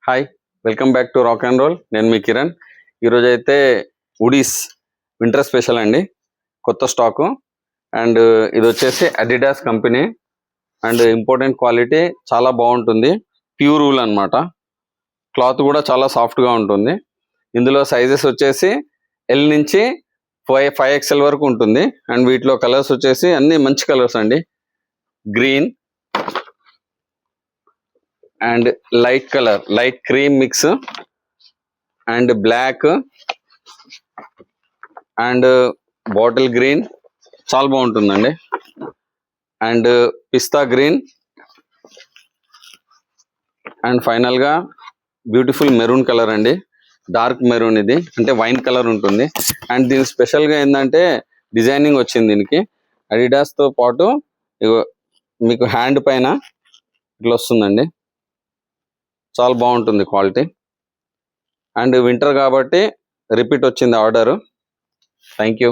Hi, welcome back to rock and roll. నేను మీ కిరణ్. ఈరోజు అయితే ఉడీస్ వింటర్ స్పెషల్ అండి, కొత్త స్టాకు. అండ్ ఇది వచ్చేసి Adidas company and important quality, చాలా బాగుంటుంది. ప్యూర్ వూల్ అనమాట. క్లాత్ కూడా చాలా సాఫ్ట్గా ఉంటుంది. ఇందులో సైజెస్ వచ్చేసి ఎల్ నుంచి 5XL వరకు ఉంటుంది. అండ్ వీటిలో కలర్స్ వచ్చేసి అన్ని మంచి కలర్స్ అండి. Green and light colour, light cream mix and black and bottle green, చాలా బాగుంటుందండి. అండ్ పిస్తా గ్రీన్ అండ్ ఫైనల్ గా బ్యూటిఫుల్ మెరూన్ కలర్ అండి. డార్క్ మెరూన్, ఇది అంటే వైన్ కలర్ ఉంటుంది. అండ్ దీని స్పెషల్ గా ఏంటంటే డిజైనింగ్ వచ్చింది దీనికి. అడిడాస్ తో పాటు మీకు హ్యాండ్ పైన ఇట్లా వస్తుందండి. చాలా బాగుంటుంది క్వాలిటీ. అండ్ వింటర్ కాబట్టి రిపీట్ వచ్చింది ఆర్డర్. Thank you.